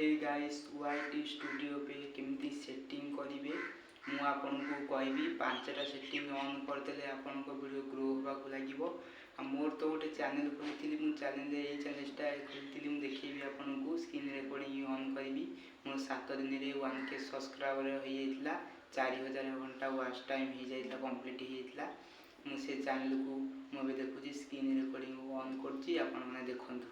Hey guys YT studio पे केमती setting करेंगे मु आपन को कहबी 5टा सेटिंग ऑन करदेले आपन को वीडियो ग्रो होबाक लगे। मोर तो गोटे चैनल खोली मु चैनल ये चैनलटा खोली मु देखी आपन को स्क्रीन रिकॉर्डिंग ऑन करी मोर 7 दिन रे 1K सब्सक्राइबर हो जाइतला 4000 घंटा वॉच टाइम हो जाइतला कंप्लीट हो जाइतला। मु से चैनल को मु भी देखुची स्क्रीन रिकॉर्डिंग ऑन करची आपन माने देखंतु।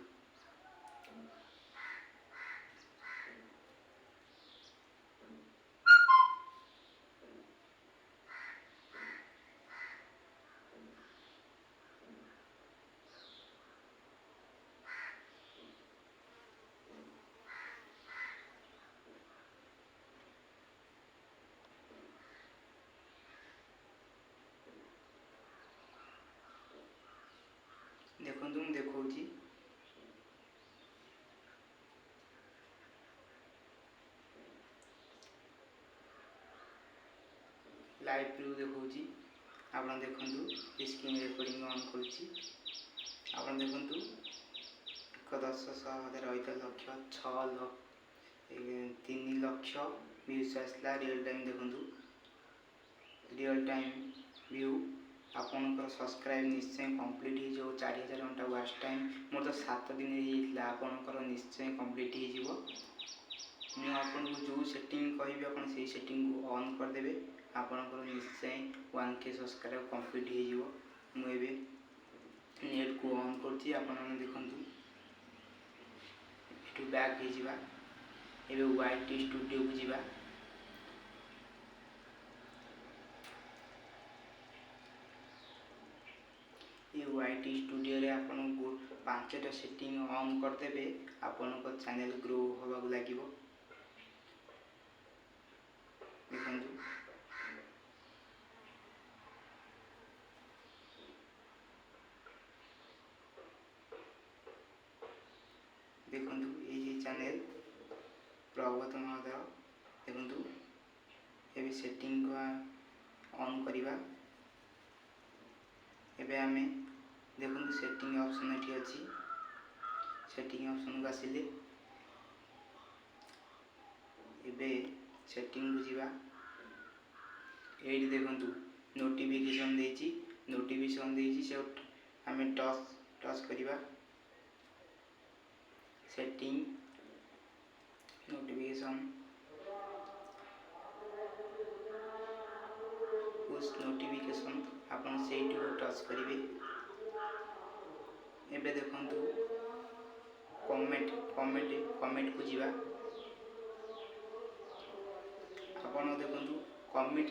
देखो तुम देखो लाइव व्यू देखो आप देखु स्क्रीन रिकॉर्डिंग ऑन करुच्ची आप देखु 1,10,000 लक्ष 3 लक्ष व्यूज आसला रियल टाइम देखु रियल टाइम व्यू आपनकर सब्सक्राइब निश्चय कंप्लीट हो जो 4000 घंटा वॉच टाइम मोर तो 7 दिन होता आपनकर निश्चय कंप्लीट हो आपन को जो सेटिंग कहि आपन से सेटिंग को ऑन कर देबे आपनकर निश्चय 1K सब्सक्राइब कंप्लीट हो मु एबे नेट को ऑन करछि आपन माने देखंतु टू बैक हो जिबा एबे वाईटी स्टूडियो को जिबा ये वाईटी स्टूडियो रे आपन को 5टा सेटिंग ऑन कर देबे आपन को चैनल ग्रो होबाक लागिवो देखंतु देखंतु ये चैनल प्रगत महोदय देखंतु ये सेटिंग को ऑन करिबा एबे आमे देखंतु सेटिंग ऑप्शन एठी अछि सेटिंग ऑप्शन को आसिले एबे सेटिंग को जिबा एठी देखंतु नोटिफिकेशन देछि से आमे टच करिबा सेटिंग नोटिफिकेशन पुश नोटिफिकेशन आपन सेठी को टच करिवे एबे देखंतु कमेंट को जिबा आपन देखंतु कमेंट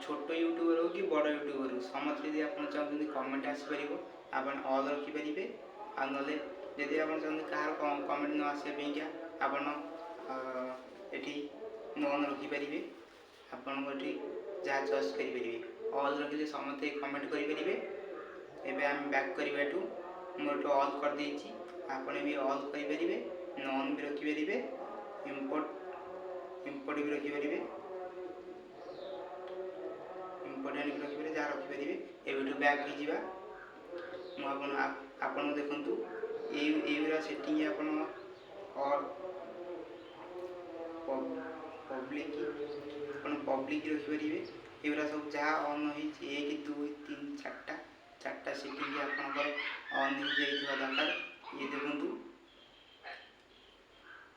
छोटो यूट्यूबर हो कि बड़ यूट्यूबर हो समस्त यदि आपन चाहते कमेंट आसी परिबो आपन ऑल रखि परिबे आ नले यदि आपन चाहते कहार कमेंट न आसे बेंका आपन एठी नॉन रखि परिबे आपन गोटी जा चॉइस करि परिबे ऑल रखिले समस्त कमेंट करि परिबे। एबे हम बैक करिबा टू मोर तो ऑल कर देछि आपन भी ऑल करि परिबे नॉन भी रखि परिबे इंपोर्ट भी रखि परिबे इंपोर्टेंट भी रखि परिबे जा रखि परिबे एबे टू बैक हो जिबा मु आपन देखंतु एरा सेटिंग आपन और पब्लिक रखि परिबे एरा सब जहाँ ऑन हो 1 2 3 4टा सेटिंग आपनकर ऑन हो जाइथिबा दरकार ये देखंतु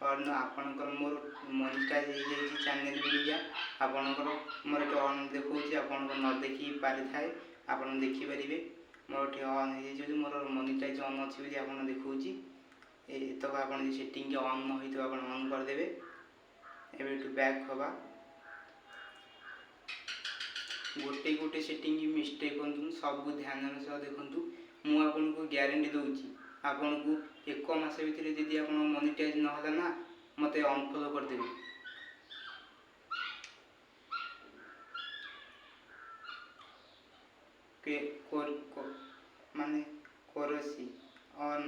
और न आपनकर मोर मोनेटाइज हो जाइछि चैनल मीडिया आपनकर मोर तो ऑन देखौछि आपनकर न देखि पारि थाए आपन देखि परिबे मोर टे ऑन हो जाइछि मोर मोनेटाइज ऑन अछि बि आपन देखौछि ए तो आपन जे सेटिंग के ऑन न होइतो आपन ऑन कर देबे एबे टू बैक होबा गोटे सेटिंग की मिस्टेक होतु सब ध्यान सह देखंतु मु आपन को गारंटी दउची आपन को 1 मास भीतर यदि आपन मोनेटाइज न होला ना मते अनफॉलो कर देबे के माने कोरसी ऑन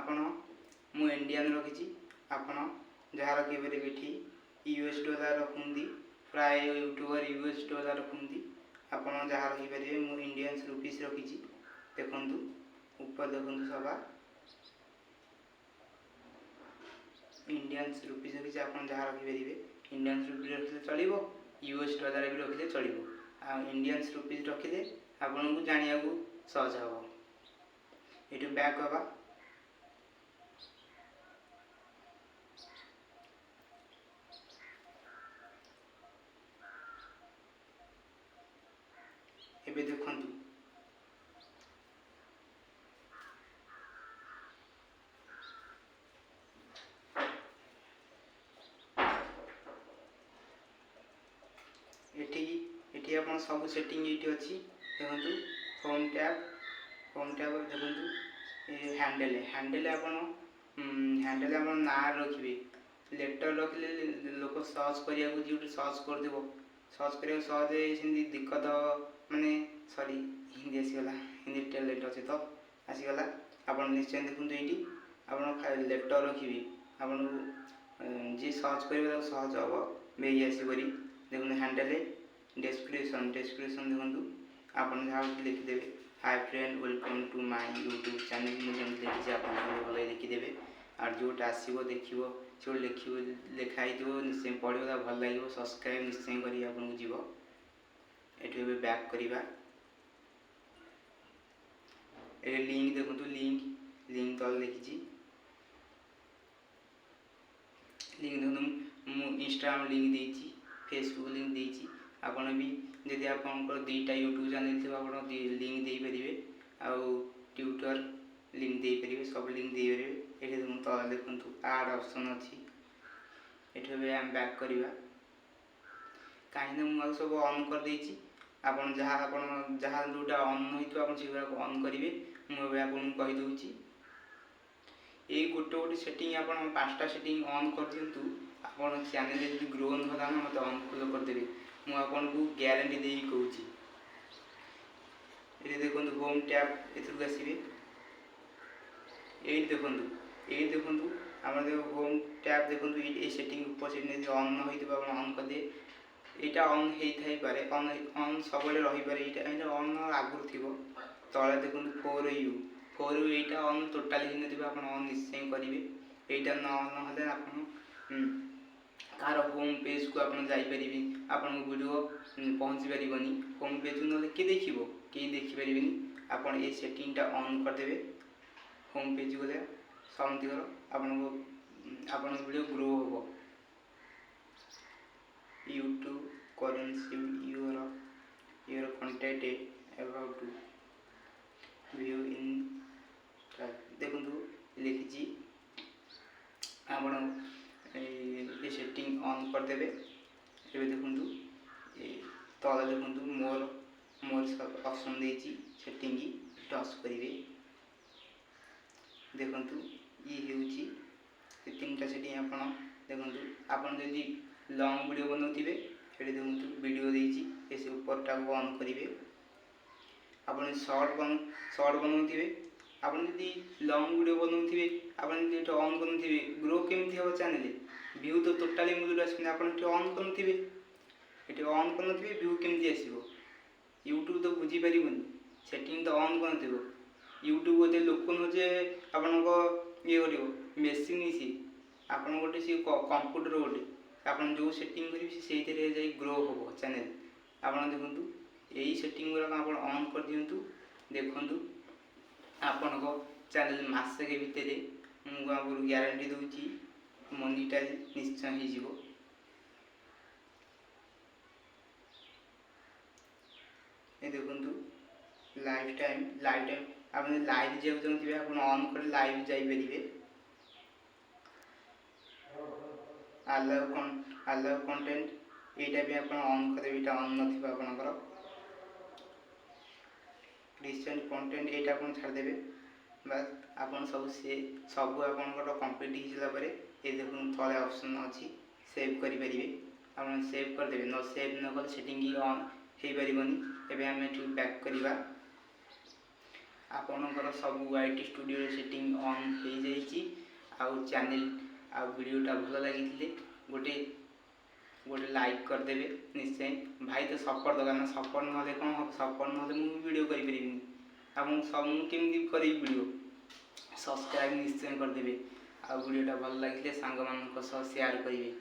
आपन मु इंडियन रखिची आपन जहा रखि बेरे बेठी यूएस डॉलर रखुंदी प्राय यूट्यूबर यूएस डॉलर रखुंदी आपन जहा रखि परिबे मु इंडियन रुपीस रखिची देखंतु ऊपर देखंतु सभा इंडियन रुपीज रखी आप जहाँ रखिपारे इंडियन रुपीज रखिले चलो यूएस डॉलर भी रखिले चलो इंडियन रुपीज रखिले आपन को जानिया को सहज हम ये बैक हवा एबे देखंतु एठी अपन सब सेटिंग एठी अछि देखंतु होम टैब देखंतु ए हैंडल अपन ना रखिबे लेटर रखले लोक सर्च करिया को जो सर्च कर देबो सर्च करिया सहज सिंधी दिक्कत माने सॉरी हिंदी आसीगला हिंदी टैलेंट अच्छे तो आसीगला आप निश्चय देखते ये आप लेटर रखिए आपन जी सर्च कर सहज हम बेगी आसपरी देखते हैंडल डेस्क्रिप्शन देखूँ आप लिखिदे hi friend welcome to my YouTube channel मुझे लिखी आप भल लिखिदे और जोटा आसो देखो जो लिखाई निश्चय पढ़ा भल लगे सब्सक्राइब निश्चय करी आपको जीव ये बैक करवा ये लिंक देखो लिंक तल लिखी लिंक देखो इंस्टाग्राम लिंक देती फेसबुक लिंक देती आपड़ भी जदि आप दुईटा यूट्यूब चैनल थी आप लिंक दे पारे आउ ट्विटर लिंक दे पारे सब लिंक दे पारे ये देखो तल देखो आड ऑप्शन अच्छी ये आम बैक करवा कहीं मुझे सब ऑन कर देती आपन जहाँ जोटा ऑन होता आप ऑन करेंगे मुझे आपको कहीदे ये गोटे गोटे सेटिंग आप 5टा सेटिंग ऑन कर दिंतु आप चैनल जो ग्रो ना मत अनुकूल करदे मुझे ग्यारंटी दे कहूँ ये देखो होम टैब एथर आसवे ये देखो आम होम टैब देखो ये सेटिंग ऊपर से ऑन हो ऑन करदे यहाँ ऑन हो पारे ऑन सब रहीपे यहाँ ऑन आगुरी थी तले देखो 4U यहाँ ऑन टोटाल आप ऑन निश्चय करेंगे यहाँ न ऑन ना आप कार होम पेज को आपरी आपन वीडियो पहुँची पारबनी होम पेज को ना किए देखो कहीं देखिपारे आप ये सेटिंगटा ऑन करदे होम पेज गले समझकर आपन वीडियो ग्रो हम YouTube currency your contact about to view in देखो लिखी आप ये सेटिंग ऑन करदे ये देखो तले देखो मोर सब ऑप्शन देती सेटिंग टच करेंगे देखो ये हूँ 3टा सेटिंग देखो आपन जदि लॉन्ग वीडियो बनाऊे ये देखो वीडियो देती से ऊपरटा को ऑन करेंगे आप शॉर्ट बनाऊे आप लॉन्ग वीडियो बनाऊे आप ऑन करुवे ग्रो केमती हम चैनल व्यू तो टोटाली मूल्य आसपे आप ऑन करुवे ये ऑन करुवे व्यू केमती आसो यूट्यूब तो बुझीपारे सेटिंग तो ऑन कर यूट्यूब गोटे लोक नुहे आप ये कर मेसीन सी आप गोटे सी कंप्यूटर गोटे आप जो सेटिंग करेंगे से ग्रो हम चैनल आप देखूँ यही सेटिंग गुरा आप ऑन कर दिंतु देखूँ आपण चैनल मसक भितर मुझे ग्यारंटी दूची मनीटाइज निश्चय हो देखूँ लाइफ टाइम आप लाइव जाऊँ चाहते आप ऑन कर लाइव जापरेंगे आलाउ कंटेंट यहाँ भी आप ऑन करेंगे यहाँ ऑन नपर रिसेंट कंटेंट ये आप छाड़देवे बस आप सब आप कम्प्लीट हो ये देखो तले ऑप्शन अच्छी सेव करेंगे आप सेव करदे न सेव न कले सेटिंग ऑन हो पारबनी एवं आम ये बैक करवा आपणकर सब YT स्टूडियो सेटिंग ऑन हो जाइए आउ चैनल आ वीडियोटा भल लगी गोटे गोटे लाइक करदेवे निश्चय भाई तो सपोर्ट दरकार ना सपोर्ट ना कौन हम सपोर्ट ना मुझे वीडियो करें आप सब केमी करी वीडियो सब्सक्राइब निश्चय करदेवे ଆଉ ଭିଡ଼ିଓଟା ଭଲ ଲାଗିଲେ ସାଙ୍ଗମାନଙ୍କ ସହ ସେୟାର କରିବେ।